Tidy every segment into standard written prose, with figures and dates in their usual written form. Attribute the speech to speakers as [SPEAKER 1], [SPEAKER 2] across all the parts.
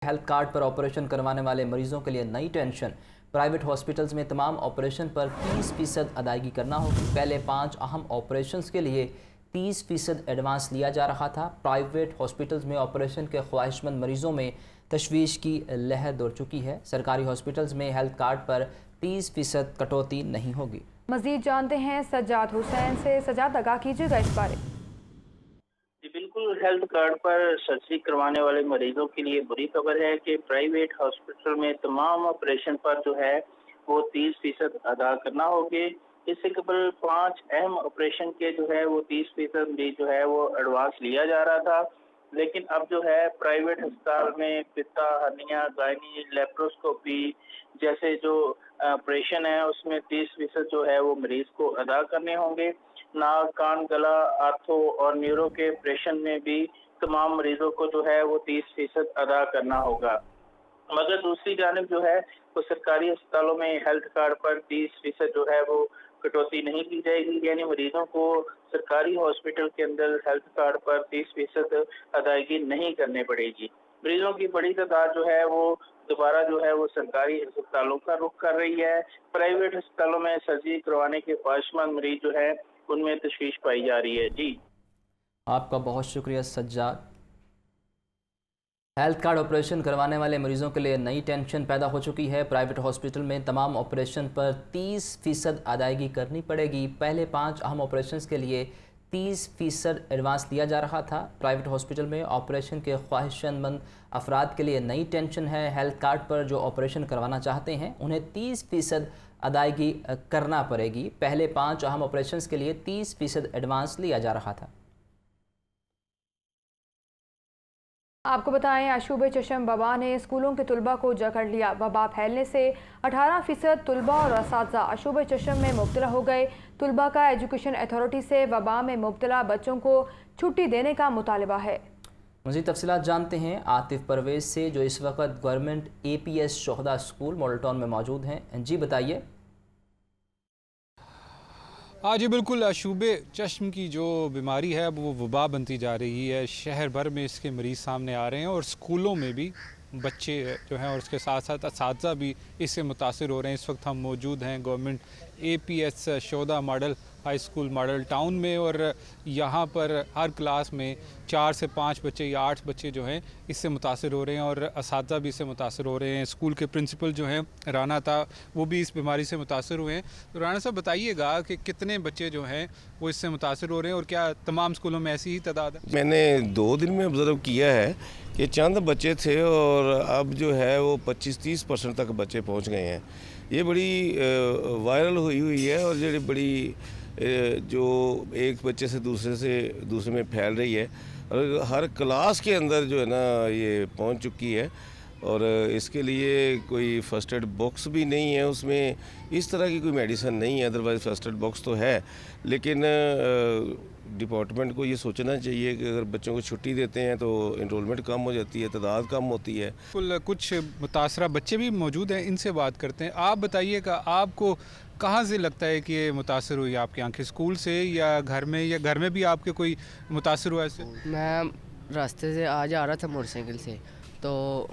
[SPEAKER 1] Health card पर operation करवाने वाले मरीजों के लिए नई टेंशन। प्राइवेट हॉस्पिटल्स में तमाम ऑपरेशन पर 30% अदायगी करना होगी। पहले 5 अहम ऑपरेशंस के लिए 30% एडवांस लिया जा रहा था। प्राइवेट हॉस्पिटल्स में ऑपरेशन के ख्वाहिशमंद मरीजों में तशवीश की लहर दौड़ चुकी है। सरकारी हॉस्पिटल्स में हेल्थ कार्ड पर 30% कटौती नहीं होगी।
[SPEAKER 2] मजीद जानते हैं सज्जाद हुसैन से। सज्जाद, आगाह कीजिएगा इस बारे।
[SPEAKER 3] जी बिल्कुल, हेल्थ कार्ड पर सर्जरी करवाने वाले मरीजों के लिए बुरी खबर है कि प्राइवेट हॉस्पिटल में तमाम ऑपरेशन पर जो है वो 30% अदा करना होगी। इससे कबल 5 अहम ऑपरेशन के जो है वो 30% भी जो है वो एडवांस लिया जा रहा था, लेकिन अब जो है प्राइवेट अस्पताल में पित्ता, हर्निया, गायनी, लेप्रोस्कोपी जैसे जो ऑपरेशन है उसमें 30% जो है वो मरीज को अदा करने होंगे। नाक, कान, गला, आर्थो और न्यूरो के ऑपरेशन में भी तमाम मरीजों को जो है वो 30% अदा करना होगा। मगर दूसरी जानिब जो है वो सरकारी अस्पतालों में हेल्थ कार्ड पर 30% जो है वो कटौती नहीं की जाएगी, यानी मरीजों को सरकारी हॉस्पिटल के अंदर हेल्थ कार्ड पर 30% अदायगी नहीं करनी पड़ेगी। मरीजों की बड़ी तादाद जो है वो दोबारा जो है वो सरकारी अस्पतालों का रुख कर रही है। प्राइवेट अस्पतालों में सर्जरी करवाने के ख्वाहिशमंद मरीज जो है उनमें तशवीश पाई जा रही है। जी,
[SPEAKER 1] आपका बहुत शुक्रिया सज्जाद। हेल्थ कार्ड ऑपरेशन करवाने वाले मरीजों के लिए नई टेंशन पैदा हो चुकी है। प्राइवेट हॉस्पिटल में तमाम ऑपरेशन पर 30% अदायगी करनी पड़ेगी। पहले 5 अहम ऑपरेशंस के लिए 30% एडवांस लिया जा रहा था। प्राइवेट हॉस्पिटल में ऑपरेशन के ख्वाहिशमंद अफराद के लिए नई टेंशन है। हेल्थ कार्ड पर जो ऑपरेशन करवाना चाहते हैं उन्हें 30% अदायगी करना पड़ेगी। पहले 5 अहम ऑपरेशंस के लिए 30% एडवांस लिया जा रहा था।
[SPEAKER 2] आपको बताएं, आशूब चशम वबा ने स्कूलों के तलबा को जकड़ लिया। वबा फैलने से 18% तलबा और असातिज़ा आशूब चशम में मुब्तला हो गए। तलबा का एजुकेशन अथॉरिटी से वबा में मुब्तला बच्चों को छुट्टी देने का मुतालबा है।
[SPEAKER 1] मज़ीद तफसीलात जानते हैं आतिफ परवेज़ से, जो इस वक्त गवर्नमेंट APS शोहदा स्कूल मॉडल टाउन में मौजूद हैं। जी बताइए।
[SPEAKER 4] हाँ जी बिल्कुल, आशूब चश्म की जो बीमारी है वो वबा बनती जा रही है। शहर भर में इसके मरीज़ सामने आ रहे हैं और स्कूलों में भी बच्चे जो हैं और उसके साथ साथ असातिज़ा भी इससे मुतासिर हो रहे हैं। इस वक्त हम मौजूद हैं गवर्नमेंट APS शोहदा model high school model town में, और यहाँ पर हर क्लास में 4 से 5 बच्चे या 8 बच्चे जो हैं इससे मुतासिर हो रहे हैं और असातिज़ा भी इससे मुतासिर हो रहे हैं। स्कूल के प्रिंसिपल जो हैं राना था वो भी इस बीमारी से मुतासिर हुए हैं। तो राना साहब बताइएगा कि कितने बच्चे जो हैं वो इससे मुतासिर हो रहे हैं और क्या तमाम स्कूलों में ऐसी ही तादाद है?
[SPEAKER 5] मैंने 2 दिन में ऑब्ज़र्व किया है कि चंद बच्चे थे और अब जो है वो 25-30% तक बच्चे पहुंच गए हैं। ये बड़ी वायरल हुई है और जो बड़ी जो एक बच्चे से दूसरे में फैल रही है और हर क्लास के अंदर जो है ना ये पहुंच चुकी है। और इसके लिए कोई फ़र्स्ट एड बॉक्स भी नहीं है, उसमें इस तरह की कोई मेडिसिन नहीं है। अदरवाइज़ फ़र्स्ट एड बॉक्स तो है, लेकिन डिपार्टमेंट को ये सोचना चाहिए कि अगर बच्चों को छुट्टी देते हैं तो इनरोलमेंट कम हो जाती है, तादाद कम होती है।
[SPEAKER 4] कुछ मुतासरा बच्चे भी मौजूद हैं, इनसे बात करते हैं। आप बताइएगा, आपको कहाँ से लगता है कि ये मुतासर हुई आपकी आंखें? स्कूल से या घर में, या घर में भी आपके कोई मुतासर हुआ ऐसे?
[SPEAKER 6] मैं रास्ते से आ जा रहा था मोटरसाइकिल से, तो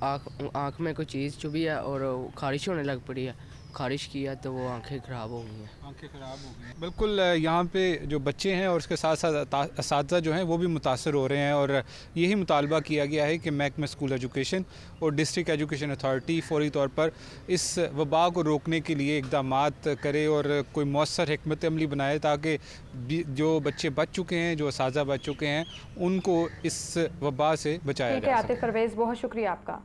[SPEAKER 6] आँख में कोई चीज़ चुभी है और ख़ारिश होने लग पड़ी है। ख़ारिश किया तो वो आंखें ख़राब हो गई हैं।
[SPEAKER 4] आंखें ख़राब हो गई हैं। बिल्कुल, यहाँ पे जो बच्चे हैं और उसके साथ साथ असातिज़ा जो हैं वो भी मुतासर हो रहे हैं और यही मुतालबा किया गया है कि महकमा स्कूल एजुकेशन और डिस्ट्रिक्ट एजुकेशन अथॉरिटी फौरी तौर पर इस वबा को रोकने के लिए इक़दामात करे और कोई मौसर हिकमत अमली बनाए ताकि जो बच्चे बच चुके हैं, जो असातिज़ा बच चुके हैं, उनको इस वबा से बचाया जाए।
[SPEAKER 2] आतिफ परवेज़, बहुत शुक्रिया आपका।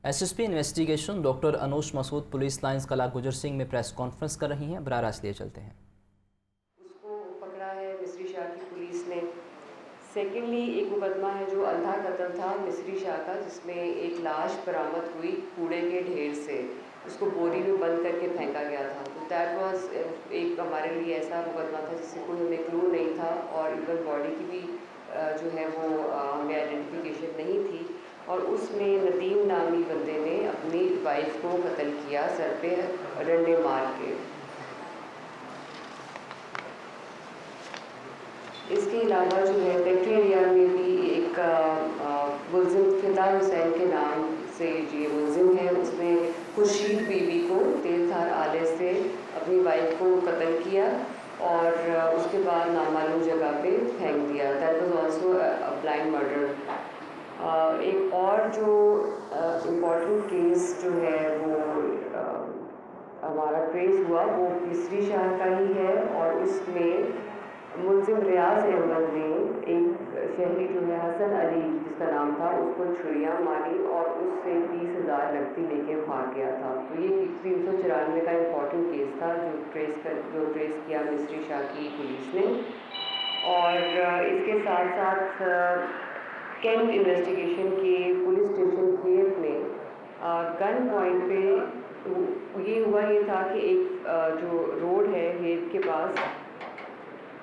[SPEAKER 1] SSP investigation doctor Anush Masood police lines Kala Gujar Singh में प्रेस कॉन्फ्रेंस कर रही हैं। बराह रास्त लिए चलते हैं।
[SPEAKER 7] उसको पकड़ा है मिस्री शाह की पुलिस ने। सेकेंडली एक मुकदमा है जो अंधा कत्ल था मिस्री शाह का, जिसमें एक लाश बरामद हुई कूड़े के ढेर से, उसको बोरी में बंद करके फेंका गया था। तो दैट वाज एक हमारे लिए ऐसा मुकदमा था जिससे कोई हमें क्लू नहीं था और इवन बॉडी की भी जो है वो हमें आइडेंटिफिकेशन नहीं थी। और उसमें नदीम नामी बंदे ने अपनी वाइफ को कत्ल किया, सर पे डंडे मार के। इसके अलावा जो है फैक्ट्री एरिया में भी एक मुलजिम मुख्तार हुसैन के नाम से ये मुलजिम है, उसने खुर्शीद बीबी को तेज़धार आले से अपनी वाइफ को कत्ल किया और उसके बाद नामालूम जगह पे फेंक दिया। That was also a blind murder. एक और जो इम्पॉर्टेंट केस जो है वो हमारा ट्रेस हुआ वो मिस्री शाह का ही है और उसमें मुलजिम रियाज अहमद ने एक शहरी जो है हसन अली जिसका नाम था उसको छुरियाँ मारी और उससे 20,000 नकदी लेके भाग गया था। तो ये 394 का इम्पॉर्टेंट केस था जो ट्रेस किया मिस्री शाह की पुलिस ने। और इसके साथ साथ कैंट इन्वेस्टिगेशन के पुलिस स्टेशन खेत में गन पॉइंट पे ये था कि एक जो रोड है हेत के पास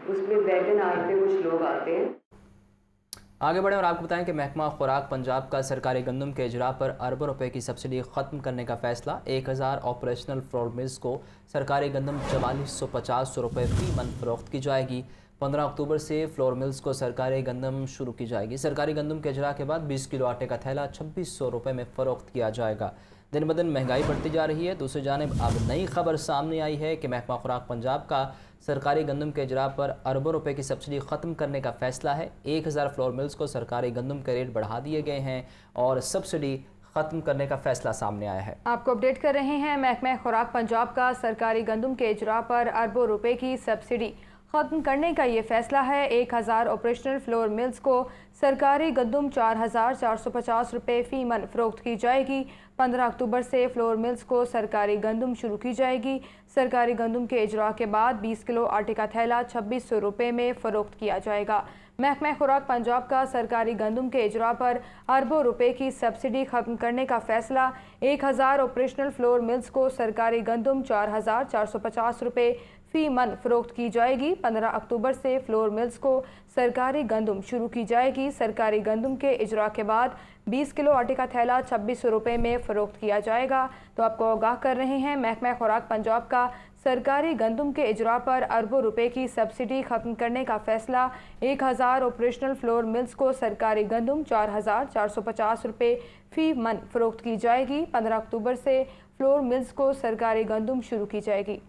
[SPEAKER 7] उसमें वैगन आर पे कुछ लोग आते हैं।
[SPEAKER 1] आगे बढ़ें और आपको बताएं कि महकमा खुराक पंजाब का सरकारी गंदम के इजरा पर अरबों रुपए की सब्सिडी ख़त्म करने का फैसला। 1000 ऑपरेशनल फ्लोर मिल्स को सरकारी गंदम 4450 रुपये फी मन फरोख्त की जाएगी। 15 अक्टूबर से फ्लोर मिल्स को सरकारी गंदम शुरू की जाएगी। सरकारी गंदम के इजरा के बाद 20 किलो आटे का थैला 2600 रुपये में फ़रोख्त किया जाएगा। दिन ब दिन महंगाई बढ़ती जा रही है। दूसरी जानिब अब नई खबर सामने आई है कि महकमा खुराक पंजाब का सरकारी गंदम के इजरा पर अरबों रुपए की सब्सिडी ख़त्म करने का फ़ैसला है। 1000 फ्लोर मिल्स को सरकारी गंदम के रेट बढ़ा दिए गए हैं और सब्सिडी ख़त्म करने का फ़ैसला सामने आया है।
[SPEAKER 2] आपको अपडेट कर रहे हैं, महकमा खुराक पंजाब का सरकारी गंदम के इजरा पर अरबों रुपए की सब्सिडी ख़त्म करने का ये फ़ैसला है। 1000 ऑपरेशनल फ्लोर मिल्स को सरकारी गंदम 4450 रुपये फ़ी मन फ़रोख्त की जाएगी। 15 अक्टूबर से फ्लोर मिल्स को सरकारी गंदम शुरू की जाएगी। सरकारी गंदम के इजरा के बाद 20 किलो आटे का थैला 2600 रुपये में फ़रोख्त किया जाएगा। महकमा खुराक पंजाब का सरकारी गंदम के इजरा पर अरबों रुपए की सब्सिडी ख़त्म करने का फ़ैसला। 1000 ऑपरेशनल फ्लोर मिल्स को सरकारी गंदम 4450 रुपये फ़ी मन फ़रोख्त की जाएगी। 15 अक्टूबर से फ्लोर मिल्स को सरकारी गंदम शुरू की जाएगी। सरकारी गंदम के इजरा के बाद 20 किलो आटे का थैला 2600 रुपये में फ़रोख्त किया जाएगा। तो आपको आगाह कर रहे हैं, महकमा खुराक पंजाब का सरकारी गंदम के इजरा पर अरबों रुपए की सब्सिडी ख़त्म करने का फ़ैसला। 1000 ऑपरेशनल फ्लोर मिल्स को सरकारी गंदम 4450 रुपये फ़ी मन फ़रोख्त की जाएगी। 15 अक्टूबर से फ्लोर मिल्स को सरकारी गंदम शुरू की जाएगी।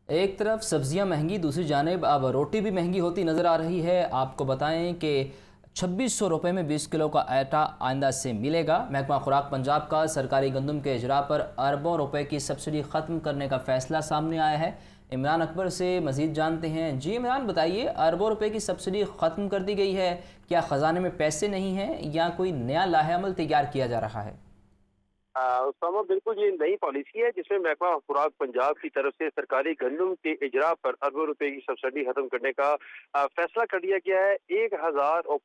[SPEAKER 1] एक तरफ सब्जियां महंगी, दूसरी जानिब अब रोटी भी महंगी होती नज़र आ रही है। आपको बताएं कि 2600 रुपये में 20 किलो का आटा आइंदा से मिलेगा। महकमा खुराक पंजाब का सरकारी गंदम के इजरा पर अरबों रुपए की सब्सिडी ख़त्म करने का फ़ैसला सामने आया है। इमरान अकबर से मज़ीद जानते हैं। जी इमरान, बताइए, अरबों रुपए की सब्सिडी ख़त्म कर दी गई है, क्या ख़जाने में पैसे नहीं हैं या कोई नया लाहेअमल तैयार किया जा रहा है?
[SPEAKER 8] उसामा, बिल्कुल ये नई पॉलिसी है जिसमें महकमा खुराक पंजाब की तरफ से सरकारी गंदम के इजरा पर अरबों रुपए की सब्सिडी खत्म करने का फैसला कर लिया गया है। 1000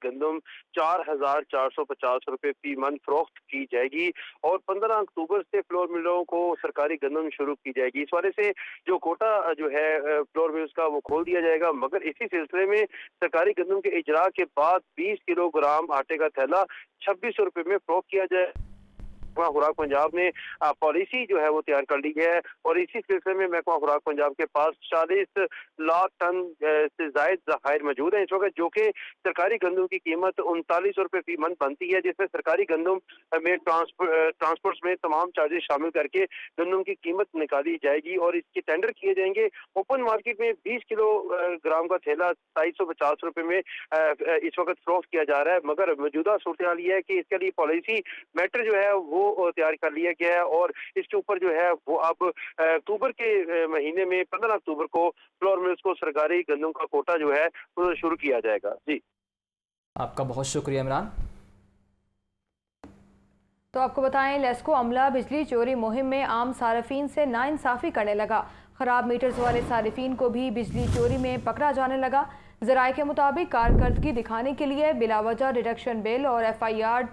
[SPEAKER 8] गंदम 4450 रुपये फी मन फरोख्त की जाएगी और 15 अक्टूबर से फ्लोर मिलों को सरकारी गंदम शुरू की जाएगी। इस वाले से जो कोटा जो है फ्लोर मिल्स का वो खोल दिया जाएगा, मगर इसी सिलसिले में सरकारी गंदम के इजरा के बाद 20 किलोग्राम आटे का थैला 2600 रुपये में फरोख्त किया जाए। खुराक पंजाब ने पॉलिसी जो है वो तैयार कर ली है और इसी सिलसिले में महकमा खुराक पंजाब के पास 40 लाख टन से जायद ज़खायर मौजूद हैं इस वक्त, जो कि सरकारी गंदम की कीमत 39 रुपये फी मन बनती है, जिसमें सरकारी गंदम में ट्रांसपोर्ट में तमाम चार्जेस शामिल करके गंदम की कीमत निकाली जाएगी और इसके टेंडर किए जाएंगे। ओपन मार्केट में 20 किलोग्राम का थैला 2750 रुपये में इस वक्त फरोख्त किया जा रहा है, मगर मौजूदा सूरत हाल ये है कि इसके लिए पॉलिसी मैटर जो है वो तैयार कर लिया गया है और इसके ऊपर जो है वो अब अक्टूबर के महीने में 15 अक्टूबर को फ्लोर मिल्स को सरकारी गंदम का कोटा जो है वो शुरू किया जाएगा। जी,
[SPEAKER 1] आपका बहुत शुक्रिया इमरान।
[SPEAKER 2] तो आपको बताएं, लेस्को अमला बिजली चोरी मुहिम में आम सार्फिन से नाइंसाफ़ी करने लगा। ख़राब मीटर्स वाले सार्फिन को भी बिजली चोरी में पकड़ा जाने लगा। ज़राए के मुताबिक कारकर्दगी दिखाने के लिए बिलावजह डिडक्शन बिल और FIR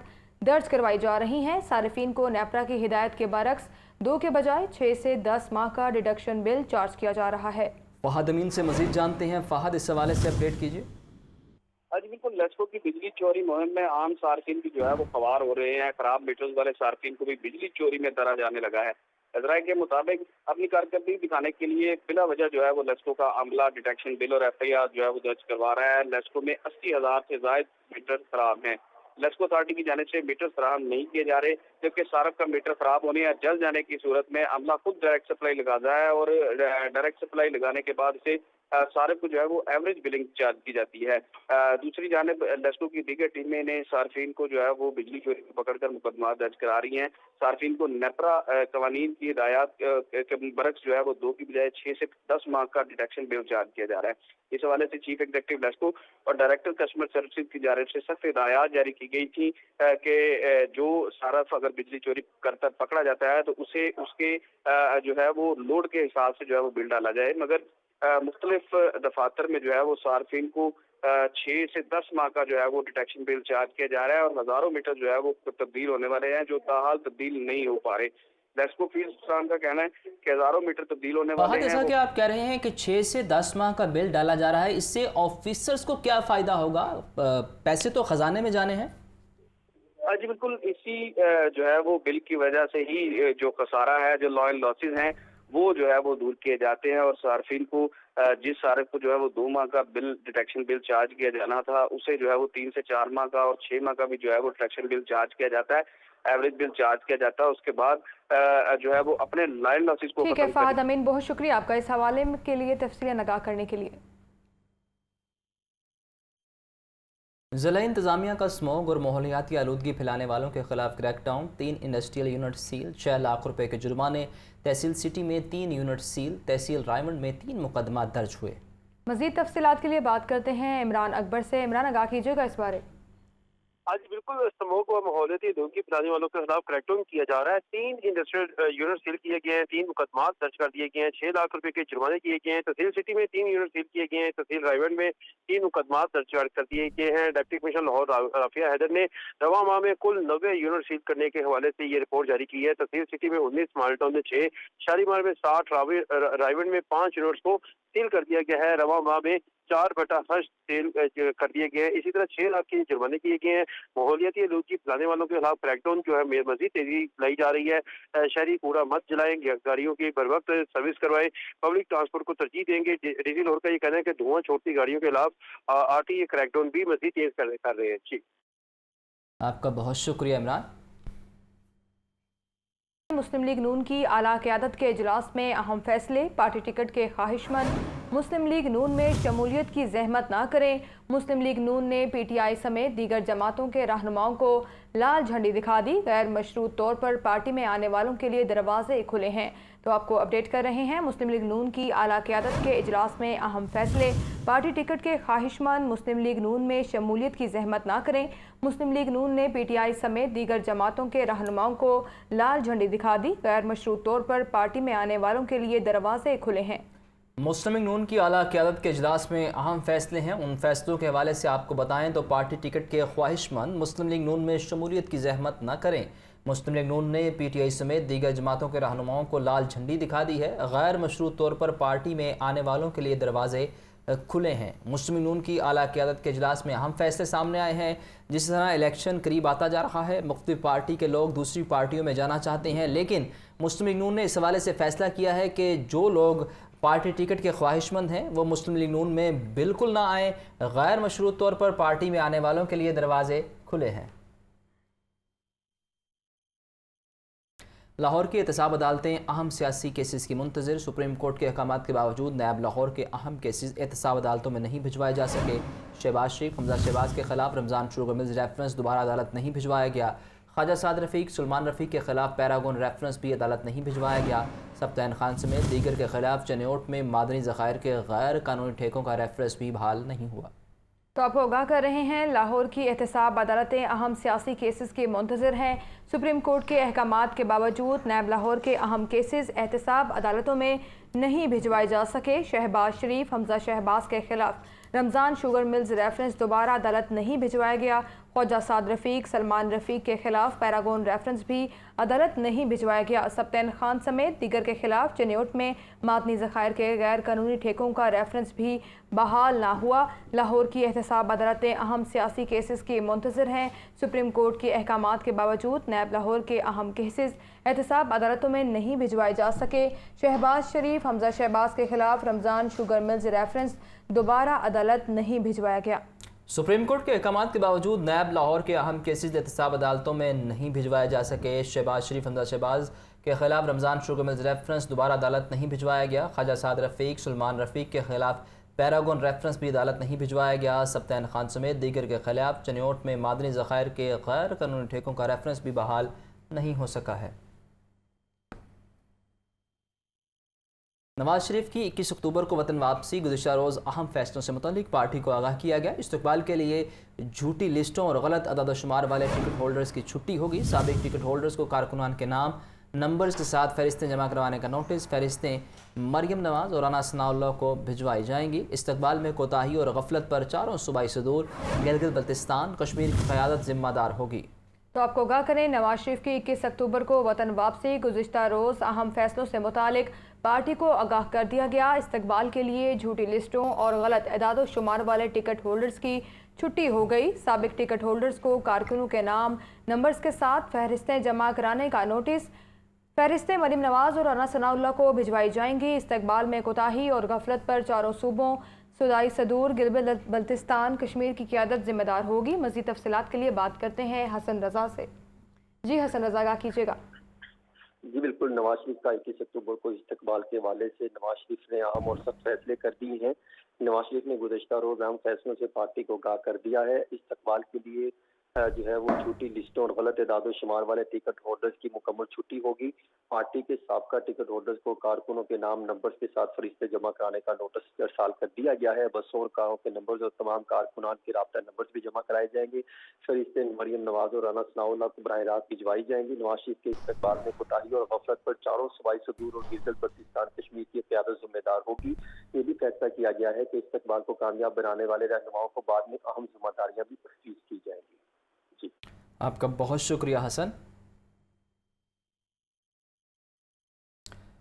[SPEAKER 2] दर्ज करवाई जा रही हैं। सार्फिन को नेपरा की हिदायत के बरक्स 2 के बजाय 6 से 10 माह का डिडक्शन बिल चार्ज किया जा रहा है।
[SPEAKER 1] फहद अमीन से मजीद जानते हैं। फहद, इस हवाले से अपडेट कीजिए।
[SPEAKER 9] आज बिल्कुल लेस्को की बिजली चोरी मुहिम में आम सार्फिन भी जो है वो सवार हो रहे हैं। खराब मीटर्स वाले सार्फिन को भी बिजली चोरी में धरा जाने लगा है। ज़राए के मुताबिक अपनी कारकर्दगी दिखाने के लिए बिला वजह जो है वो लेस्को का अमला डिटेक्शन बिल और FIR जो है वो दर्ज करवा रहा है। लेस्को में 80,000 से ज्यादा मीटर खराब हैं। लेस्को अथॉरिटी की जानिब से मीटर फराहम नहीं किए जा रहे, जबकि सारफ का मीटर खराब होने या जल जाने की सूरत में अमला खुद डायरेक्ट सप्लाई लगाता है और डायरेक्ट सप्लाई लगाने के बाद से सारिफ को जो है वो एवरेज बिलिंग चार्ज की जाती है। दूसरी जानिब लेस्को की दीगर टीमें ने सार्फिन को जो है वो बिजली चोरी को पकड़कर मुकदमा दर्ज करा रही हैं। सार्फिन को नेपरा कवानीन की हिदायत के बरक्स जो है वो 2 की बजाय 6 से 10 माह का डिटेक्शन बिल चार्ज किया जा रहा है। इस हवाले से चीफ एग्जीक्यूटिव लेस्को और डायरेक्टर कस्टमर सर्विसेज की जानिब से सख्त हिदायत जारी की गई थी कि जो सारफ अगर बिजली चोरी करता पकड़ा जाता है तो उसे उसके जो है वो लोड के हिसाब से जो है वो बिल डाला जाए, मगर मुख्तलिफ दफातर में जो है वो सार्फिन को 6 से 10 माह का जो है वो डिटेक्शन बिल चार्ज किया जा रहा है और हजारों मीटर जो है वो तब्दील होने वाले हैं जो ताहाल तब्दील नहीं हो पा रहे। लेस्को फील्ड का कहना है कि हजारों मीटर तब्दील होने वाले हैं।
[SPEAKER 1] जैसा कि आप कह रहे हैं कि 6 से 10 माह का बिल डाला जा रहा है, इससे ऑफिसर्स को क्या फ़ायदा होगा? पैसे तो खजाने में जाने हैं।
[SPEAKER 9] जी बिल्कुल, इसी जो है वो बिल की वजह से ही जो खसारा है, जो लॉ एंड लॉसेज हैं, वो जो है वो दूर किए जाते हैं और सार्फिन को जिस सारिफ को जो है वो 2 माह का बिल डिटेक्शन बिल चार्ज किया जाना था उसे जो है वो 3 से 4 माह का और 6 माह का भी जो है वो डिटेक्शन बिल चार्ज किया जाता है, एवरेज बिल चार्ज किया जाता है। उसके बाद जो है वो अपने लाइन लॉसेज को।
[SPEAKER 2] ठीक है फहद अमीन, बहुत शुक्रिया आपका इस हवाले के लिए तफसीलें आगाह करने के लिए।
[SPEAKER 1] ज़िला इंतज़ामिया का स्मोग और माहौलियाती आलूदगी फैलाने वालों के खिलाफ crackdown, 3 industrial unit seal, 6 lakh रुपए के जुर्माने, तहसील सिटी में 3 यूनिट सील, तहसील रायमंड में 3 मुकदमा दर्ज हुए।
[SPEAKER 2] मज़ीद तफसीलात के लिए बात करते हैं इमरान अकबर से। इमरान, आगाह कीजिएगा इस बारे।
[SPEAKER 8] आज बिल्कुल स्मोक और माहौलियाती आलूदगी फैलाने वालों के खिलाफ क्रैकडाउन किया जा रहा है। 3 इंडस्ट्रियल यूनिट सील किए गए हैं, 3 मुकदमा दर्ज कर दिए गए हैं, 6 लाख रुपए के जुर्माने किए गए हैं। तहसील सिटी में 3 यूनिट सील किए गए हैं, तहसील रायमंड में 3 मुकदमा दर्ज कर दिए गए हैं। डिप्टी कमिश्नर लाहौर राफिया हैदर ने रवा माह में कुल 90 यूनिट सील करने के हवाले से ये रिपोर्ट जारी की है। तहसील सिटी में 19, माल्टाउन में 6, शालीमार में 60, रायमंड में 5 यूनिट्स को सील कर दिया गया है। रवा माह में 4/8 सील कर दिए गए हैं। इसी तरह 6 लाख के जुर्माने किए गए हैं। माहौलियाती आलूदगी फैलाने वालों के खिलाफ क्रैकडाउन जो है मजीद तेजी लाई जा रही है। शहरी कूड़ा मत जलाएं, गाड़ियों की बर वक्त सर्विस करवाएं, पब्लिक ट्रांसपोर्ट को तरजीह देंगे। डीजी लाहौर का ये कहना है कि धुआं छोड़ती गाड़ियों के खिलाफ आरटीए क्रैकडाउन भी मजीद तेज कर रहे हैं। जी,
[SPEAKER 1] आपका बहुत शुक्रिया इमरान।
[SPEAKER 2] मुस्लिम लीग नून की आला क़यादत के इजलास में अहम फैसले। पार्टी टिकट के ख्वाहिशमंद मुस्लिम लीग नून में शमूलियत की जहमत ना करें। मुस्लिम लीग नून ने पीटीआई समेत दीगर जमातों के रहनुमाओं को लाल झंडी दिखा दी। गैर मशरूत तौर पर पार्टी में आने वालों के लिए दरवाजे खुले हैं। तो आपको अपडेट कर रहे हैं मुस्लिम लीग नून की आला क़यादत के इजलास में अहम फैसले। पार्टी टिकट के ख्वाहिशमंद मुस्लिम लीग नून में शमूलियत की जहमत ना करें। मुस्लिम लीग नून ने पीटीआई समेत दीगर जमातों के रहनुमाओं को लाल झंडी दिखा दी। गैर मशरूत तौर पर पार्टी में आने वालों के लिए दरवाजे खुले हैं।
[SPEAKER 1] मुस्लिम लीग नून की आला क़यादत के इजलास में अहम फैसले हैं। उन फैसलों के हवाले से आपको बताएं तो पार्टी टिकट के ख्वाहिशमंद मुस्लिम लीग नून में शमूलियत की जहमत न करें। मुस्लिम लीग नून ने पीटीआई समेत दीगर जमातों के रहनुमाओं को लाल झंडी दिखा दी है। गैर मशरूत तौर पर पार्टी में आने वालों के लिए दरवाजे खुले हैं। मुस्लिम लीग नून की आला क़यादत के इजलास में अहम फैसले सामने आए हैं। जिस तरह इलेक्शन करीब आता जा रहा है, मुख्तलिफ पार्टी के लोग दूसरी पार्टियों में जाना चाहते हैं, लेकिन मुस्लिम लीग नून ने इस हवाले से फैसला किया है कि जो लोग पार्टी टिकट के ख्वाहिशमंद हैं वो मुस्लिम लीग नून में बिल्कुल ना आए। गैर मशरूत तौर पर पार्टी में आने वालों के लिए दरवाजे खुले हैं। लाहौर की एहतसाब अदालतें अहम सियासी केसेस की मुंतज़िर। सुप्रीम कोर्ट के अहकाम के बावजूद नैब लाहौर के अहम केसेस एहतसाब अदालतों में नहीं भिजवाए जा सके। शहबाज शरीफ, हमजा शहबाज के खिलाफ रमज़ान शुगर मिल्स रेफरेंस दोबारा अदालत नहीं भिजवाया गया। ख्वाजा साद रफ़ीक, सलमान रफ़ीक के खिलाफ पैरागोन रेफरेंस भी अदालत नहीं भिजवाया गया। सब्तैन खान समेत दीगर के खिलाफ चनियोट में मादनी ज़खायर के गैर कानूनी ठेकों का रेफरेंस भी बहाल नहीं हुआ।
[SPEAKER 2] तो आपको आगाह कर रहे हैं लाहौर की एहतसाब अदालतें अहम सियासी केसेस की मुंतज़िर हैं। सुप्रीम कोर्ट के अहकामात के बावजूद नैब लाहौर के अहम केसेस एहतसाब अदालतों में नहीं भिजवाए जा सके। शहबाज शरीफ, हमजा शहबाज के खिलाफ रमज़ान शुगर मिल्स रेफरेंस दोबारा अदालत नहीं भिजवाया गया। ख्वाजा साद रफ़ीक, सलमान रफ़ीक के खिलाफ पैरागोन रेफरेंस भी अदालत नहीं भिजवाया गया। सब्तैन खान समेत दीगर के खिलाफ चनियोट में मादनी ज़खायर के गैर कानूनी ठेकों का रेफरेंस भी बहाल ना हुआ। लाहौर की एहतसाब अदालतें अहम सियासी केसेस की मुंतज़िर हैं। सुप्रीम कोर्ट के अहकामात के बावजूद नैब लाहौर के अहम केसेस एहतसाब अदालतों में नहीं भिजवाए जा सके। शहबाज शरीफ, हमजा शहबाज के खिलाफ रमज़ान शुगर मिल्स रेफरेंस दोबारा अदालत नहीं भिजवाया गया।
[SPEAKER 1] सुप्रीम कोर्ट के अहकामात के बावजूद नैब लाहौर के अहम केसेस एहतसाब अदालतों में नहीं भिजवाए जा सके। शहबाज शरीफ, हमजा शहबाज के खिलाफ रमज़ान शुगर मिल्स रेफरेंस दोबारा अदालत नहीं भिजवाया गया। ख्वाजा साद रफ़ीक, सलमान रफ़ीक के खिलाफ पैरागॉन रेफरेंस भी अदालत नहीं भिजवाया गया। सब्तैन खान समेत दीगर के खिलाफ चनियोट में मादनी ज़खायर के गैर कानूनी ठेकों का रेफरेंस भी बहाल नहीं हो सका है। नवाज शरीफ की 21 अक्टूबर को वतन वापसी, गुज़िश्ता रोज़ अहम फैसलों से मुतालिक पार्टी को आगाह किया गया। इस्तकबाल के लिए झूठी लिस्टों और गलत अदद शुमार वाले टिकट होल्डर्स की छुट्टी होगी। साबिक टिकट होल्डर्स को कारकुनान के नाम नंबर्स के साथ फहरिस्तें जमा करवाने का नोटिस, फहरिस्तें मरियम नवाज और राना सनाउल्लाह को भिजवाई जाएंगी। इस्तकबाल में कोताही और गफलत पर चारों सूबाई सदूर गिलगित बल्तिस्तान कश्मीर की क़यादत जिम्मेदार होगी।
[SPEAKER 2] तो आपको आगाह करें, नवाज शरीफ की 21 अक्टूबर को वतन वापसी, गुज़िश्ता रोज़ अहम फैसलों से मुतालिक पार्टी को आगाह कर दिया गया। इस्तकबाल के लिए झूठी लिस्टों और गलत एदाद व शुमार वाले टिकट होल्डर्स की छुट्टी हो गई। साबिक टिकट होल्डर्स को कारकुनों के नाम नंबर्स के साथ फहरिस्तें जमा कराने का नोटिस, फहरिस्तें मरीम नवाज और राना सनाउल्लाह को भिजवाई जाएंगी। इस्तकबाल में कोताही और गफलत पर चारों सूबों सूबाई सदूर गिलगित बल्तिस्तान कश्मीर की क़यादत जिम्मेदार होगी। मज़ीद तफसीलात के लिए बात करते हैं हसन रज़ा से। जी हसन रज़ा, आगाह कीजिएगा।
[SPEAKER 10] जी बिल्कुल, नवाज शरीफ का 21 अक्टूबर को इस्तकबाल के हवाले से नवाज शरीफ ने अहम और सख्त फैसले कर दिए हैं। नवाज शरीफ ने गुज़िश्ता रोज़ अहम फैसलों से पार्टी को आगाह कर दिया है। इस्तकबाल के लिए जो है वो झूठी लिस्टों और गलत एदाद शुमार वाले टिकट होल्डर्स की मुकम्मल छुट्टी होगी। पार्टी के साबका टिकट होल्डर्स को कारकुनों के नाम नंबर्स के साथ फरिश्ते जमा कराने का नोटिस इरसाल कर दिया गया है। बसों और कारों के नंबर्स और तमाम कारकुनान के राब्ता नंबर्स भी जमा कराए जाएंगे। फरिश्ते मरियम नवाज और राना सनाउल्लाह को बराह रास्त भिजवाई जाएंगी। नवाज शरीफ के इस्तकबाल में कोताही और गफलत पर चारों सूबाई सदूर और गिलगित बल्तिस्तान कश्मीर की क़यादत जिम्मेदार होगी। ये भी फैसला किया गया है कि इस्तकबाल को कामयाब बनाने वाले रहनुमाओं को बाद में अहम जिम्मेदारियां भी तफवीज़ की जाएंगी। जी,
[SPEAKER 1] आपका बहुत शुक्रिया हसन।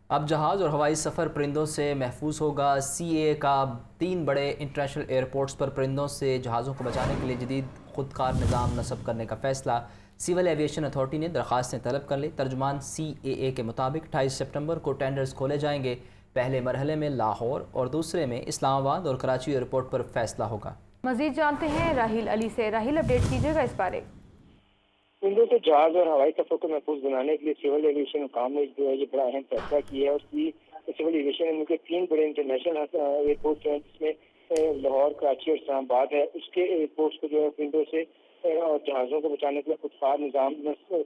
[SPEAKER 1] अब जहाज़ और हवाई सफ़र परिंदों से महफूज होगा। CAA का 3 बड़े इंटरनेशनल एयरपोर्ट्स पर परिंदों से जहाज़ों को बचाने के लिए जदीद खुदकार निज़ाम नस्ब करने का फ़ैसला सिविल एविएशन अथॉरिटी ने दरख्वास्तें तलब कर ली। तर्जुमान CAA के मुताबिक 28 सितंबर को टेंडर्स खोले जाएंगे। पहले मरहले में लाहौर और दूसरे में इस्लामाबाद और कराची एयरपोर्ट पर फैसला होगा।
[SPEAKER 2] मज़ीद जानते हैं राहिल अली से। राहिल, अपडेट कीजिएगा इस बारे।
[SPEAKER 11] परिंदों से जहाज और हवाई सफर को महफूज बनाने के लिए सिविल एविएशन हुकाम ने जो है ये बड़ा अहम फैसला किया है। उसकी सिविल एविएशन ने उनके 3 बड़े इंटरनेशनल एयरपोर्ट हैं, जिसमें लाहौर, कराची और इस्लामाबाद है। उसके एयरपोर्ट्स को जो है परिंदों से और जहाज़ों को बचाने के लिए खुदकार निज़ाम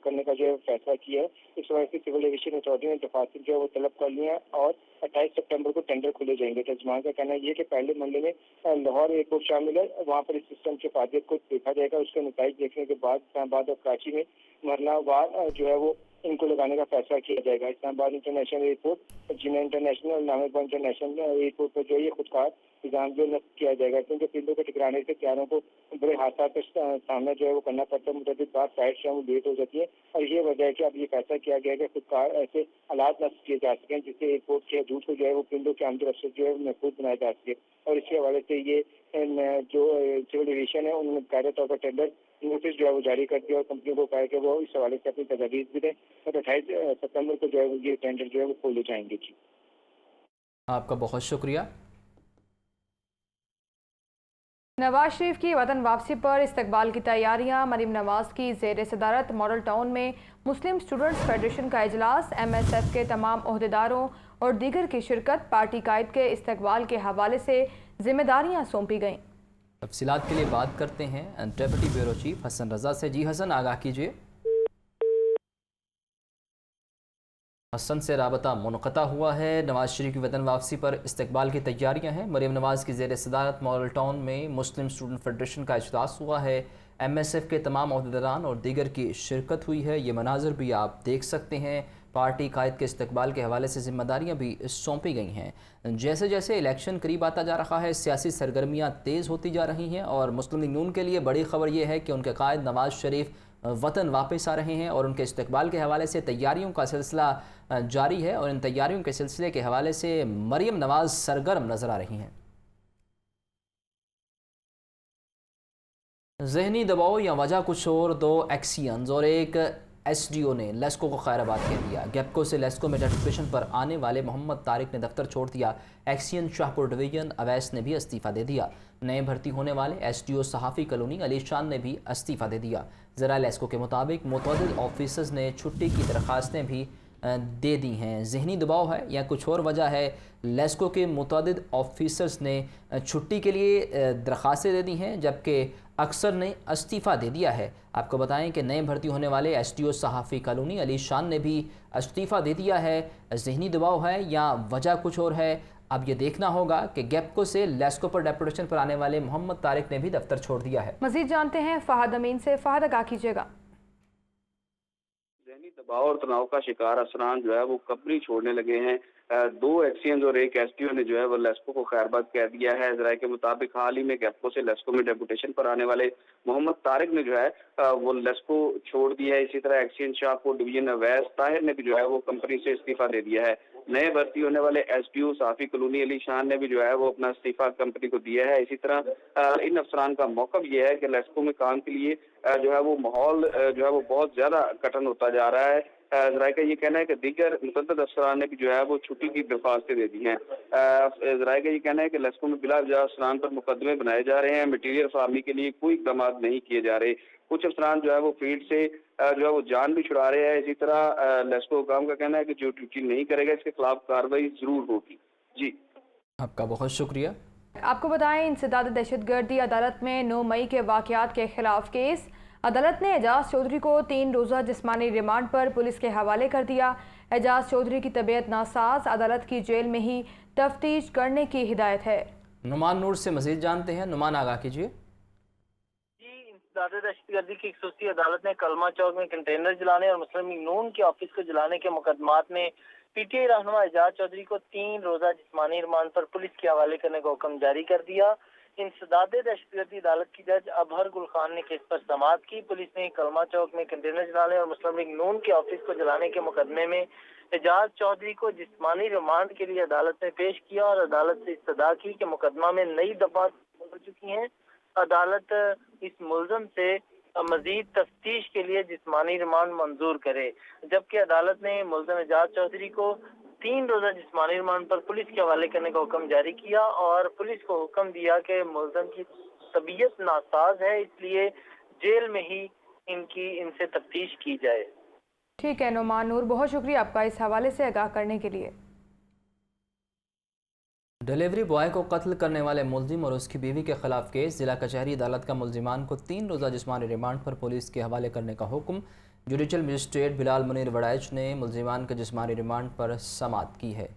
[SPEAKER 11] करने का जो है फैसला किया है। इस वजह से सिविल एविएशन अथॉरिटी ने दरख्वास्तें जो है वो तलब कर ली हैं और 28 सितंबर को टेंडर खोले जाएंगे। तर्जुमान का कहना ये कि पहले मरहले में लाहौर एयरपोर्ट शामिल है, वहाँ पर इस सिस्टम की फायदे को देखा जाएगा। उसके नतीजे देखने के बाद इस्लामाबाद और कराची में मरहलावार जो है वो इनको लगाने का फैसला किया जाएगा। इस्लामाबाद इंटरनेशनल एयरपोर्ट, जिना इंटरनेशनल, नामेबा इंटरनेशनल एयरपोर्ट पर जो है ये खुदकार निज़ाम जो नस्ब किया जाएगा, क्योंकि परिंदों के टकराने से त्यारों को बड़े हादसा का सामना जो है वो करना पड़ता है। मुतअद्दिद बार फ्लाइट्स जो है वो लेट हो जाती है और ये वजह है कि अब ये फैसला किया गया है कि खुदकार ऐसे हालात नस्ब किए जा सकें जिससे एयरपोर्ट के हदूद को जो है वो परिंदों के आमद रफ्त जो है महफूज बनाया जा सके। और इसके हवाले से ये जो सिविल एविएशन है उन्होंने कायदे तौर पर टेंडर नोटिस जो है वो जारी कर दिया और कंपनी को कहा कि वो इस हवाले से अपनी तजवीज़ भी दें और 28 सितंबर को जो है ये टेंडर जो है वो खोले जाएंगे। जी,
[SPEAKER 1] आपका बहुत शुक्रिया।
[SPEAKER 2] नवाज शरीफ की वतन वापसी पर इस्तकबाल की तैयारियां। मरीम नवाज की ज़ेर सदारत मॉडल टाउन में मुस्लिम स्टूडेंट्स फेडरेशन का इजलास, MSF के तमाम ओहदेदारों और दीगर की शिरकत। पार्टी कायद के इस्तकबाल के हवाले से जिम्मेदारियां सौंपी गईं।
[SPEAKER 1] तफसीलात के लिए बात करते हैं डेप्यूटी ब्यूरो चीफ हसन रज़ा से। जी हसन, आगाह कीजिए। हसन से राबता मुनक़ता हुआ है। नवाज शरीफ की वतन वापसी पर इस्तकबाल की तैयारियां हैं। मरीम नवाज की ज़ेर सदारत मॉडल टाउन में मुस्लिम स्टूडेंट फेडरेशन का इजलास हुआ है। MSF के तमाम ओहदेदारान और दीगर की शिरकत हुई है। ये मनाज़र भी आप देख सकते हैं। पार्टी कायद के इस्तकबाल के हवाले से जिम्मेदारियां भी सौंपी गई हैं। जैसे जैसे इलेक्शन करीब आता जा रहा है, सियासी सरगर्मियां तेज़ होती जा रही हैं और मुस्लिम लीग नून के लिए बड़ी खबर यह है कि उनके कायद नवाज शरीफ वतन वापस आ रहे हैं और उनके इस्तकबाल के हवाले से तैयारियों का सिलसिला जारी है और इन तैयारियों के सिलसिले के हवाले से मरियम नवाज सरगर्म नज़र आ रही हैं। ज़हनी दबाव या वजह कुछ और, 2 एक्सियंस और एक SDO نے لیسکو کو خیرآباد کہہ دیا۔ گیپکو سے لیسکو میں ڈیپوٹیشن پر آنے والے محمد طارق نے دفتر چھوڑ دیا۔ ایکسین شاہپور ڈویژن اویس نے بھی استعفیٰ دے دیا۔ نئے بھرتی ہونے والے SDO صحافی کالونی علی شان نے بھی استعفیٰ دے دیا۔ ذرائع لیسکو کے مطابق متعدد آفیسرز نے چھٹی کی درخواستیں بھی دے دی ہیں۔ ذہنی دباؤ ہے یا کچھ اور وجہ ہے؟ لیسکو کے متعدد آفیسرز نے چھٹی کے لیے درخواستیں دے دی ہیں جبکہ اکثر نے استعفیٰ دے دیا ہے۔ آپ کو بتائیں کہ نئے بھرتی ہونے والے SDO صحافی کالونی علی شان نے بھی استعفیٰ دے دیا ہے۔ ذہنی دباؤ ہے یا وجہ کچھ اور ہے؟ اب یہ دیکھنا ہوگا کہ گیپکو سے لیسکو پر ڈیپوٹیشن پر آنے والے محمد طارق نے بھی دفتر چھوڑ دیا ہے۔
[SPEAKER 2] مزید جانتے ہیں فہد امین سے۔ فہد، آگاہ کیجیے گا۔
[SPEAKER 9] ذہنی دباؤ اور تناؤ کا شکار افسران جو ہے وہ کمپنی چھوڑنے لگے ہیں۔ 2 ایکسینز اور 1 SDO نے جو ہے وہ لیسکو کو خیرآباد کہہ دیا ہے۔ ذرائع کے مطابق حال ہی میں گیپکو سے لیسکو میں ڈیپوٹیشن پر آنے والے محمد طارق نے جو ہے وہ لیسکو چھوڑ دیا ہے۔ اسی طرح ایکسین شاہپور ڈویژن اویس طاہر نے بھی جو ہے وہ کمپنی سے استعفیٰ دے دیا ہے۔ نئے بھرتی ہونے والے SDO صحافی کالونی علی شان نے بھی جو ہے وہ اپنا استعفیٰ کمپنی کو دیا ہے۔ اسی طرح ان افسران کا موقف یہ ہے کہ لیسکو میں کام کے لیے جو ہے وہ ماحول جو ہے وہ بہت زیادہ کٹن ہوتا جا رہا ہے۔ ذرائع کا یہ کہنا ہے کہ دیگر متعدد افسران نے بھی جو ہے وہ چھٹی کی درخواستیں دے دی ہیں۔ ذرائع کا یہ کہنا ہے کہ لیسکو میں بلا وجہ افسران پر مقدمے بنائے جا رہے ہیں، مٹیریل فراہمی کے لیے کوئی اقدامات نہیں کیے جا رہے۔ کچھ افسران جو ہے وہ فیلڈ سے جو ہے وہ جان بھی چھڑا رہے ہیں۔ اسی طرح لیسکو حکام کا کہنا ہے کہ جو ڈیوٹی نہیں کرے گا اس کے خلاف کارروائی ضرور ہوگی۔ جی،
[SPEAKER 1] آپ کا بہت شکریہ۔
[SPEAKER 2] آپ کو بتائیں انسداد دہشت گردی عدالت میں 9 مئی کے واقعات کے خلاف کیس۔ عدالت نے اعجاز چودھری کو 3 روزہ جسمانی ریمانڈ پر پولیس کے حوالے کر دیا۔ اعجاز چودھری کی طبیعت ناساز، عدالت کی جیل میں ہی تفتیش کرنے کی ہدایت ہے۔
[SPEAKER 1] نعمان نور سے مزید جانتے ہیں۔ نعمان، آگاہ کیجیے۔
[SPEAKER 12] انسداد دہشت گردی کی خصوصی عدالت نے کلمہ چوک میں کنٹینر جلانے اور مسلم لیگ نون کے آفس کو جلانے کے مقدمات میں PTI رہنما اعجاز چودھری کو 3 روزہ جسمانی ریمانڈ پر پولیس کے حوالے کرنے کا حکم جاری کر دیا۔ انسداد دہشت گردی عدالت کی جج ابہر گل خان نے کیس پر سماعت کی۔ پولیس نے کلمہ چوک میں کنٹینر جلانے اور مسلم لیگ نون کے آفس کو جلانے کے مقدمے میں اعجاز چودھری کو جسمانی ریمانڈ کے لیے عدالت میں پیش کیا اور عدالت سے استدعا کی کہ مقدمہ میں نئی دفعات ہو چکی ہیں۔ عدالت اس ملزم سے مزید تفتیش کے لیے جسمانی ریمانڈ منظور کرے، جبکہ عدالت نے ملزم اعجاز چودھری کو 3 روزہ جسمانی ریمانڈ پر پولیس کے حوالے کرنے کا حکم جاری کیا اور پولیس کو حکم دیا کہ ملزم کی طبیعت ناساز ہے، اس لیے جیل میں ہی ان سے تفتیش کی جائے۔
[SPEAKER 2] ٹھیک ہے نعمان نور، بہت شکریہ آپ کا اس حوالے سے آگاہ کرنے کے لیے۔
[SPEAKER 1] ڈیلیوری بوائے کو قتل کرنے والے ملزم اور اس کی بیوی کے خلاف کیس۔ ضلع کچہری عدالت کا ملزمان کو 3 روزہ جسمانی ریمانڈ پر پولیس کے حوالے کرنے کا حکم۔ جوڈیشل مجسٹریٹ بلال منیر وڑائچ نے ملزمان کے جسمانی ریمانڈ پر سماعت کی ہے۔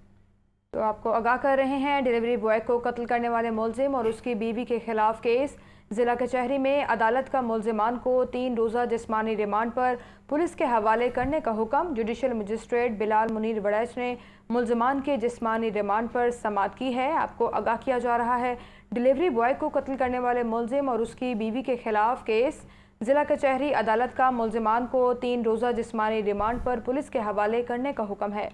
[SPEAKER 2] تو آپ کو آگاہ کر رہے ہیں ڈیلیوری بوائے کو قتل کرنے والے ملزم اور اس کی بیوی کے خلاف کیس۔ ضلع کچہری میں عدالت کا ملزمان کو 3 روزہ جسمانی ریمانڈ پر پولیس کے حوالے کرنے کا حکم۔ جوڈیشل مجسٹریٹ بلال منیر وڑائچ نے ملزمان کے جسمانی ریمانڈ پر سماعت کی ہے۔ آپ کو آگاہ کیا جا رہا ہے ڈیلیوری بوائے کو قتل کرنے والے ملزم اور اس کی بیوی کے خلاف کیس۔ ضلع کچہری عدالت کا ملزمان کو 3 روزہ جسمانی ریمانڈ پر پولیس کے حوالے کرنے کا حکم ہے۔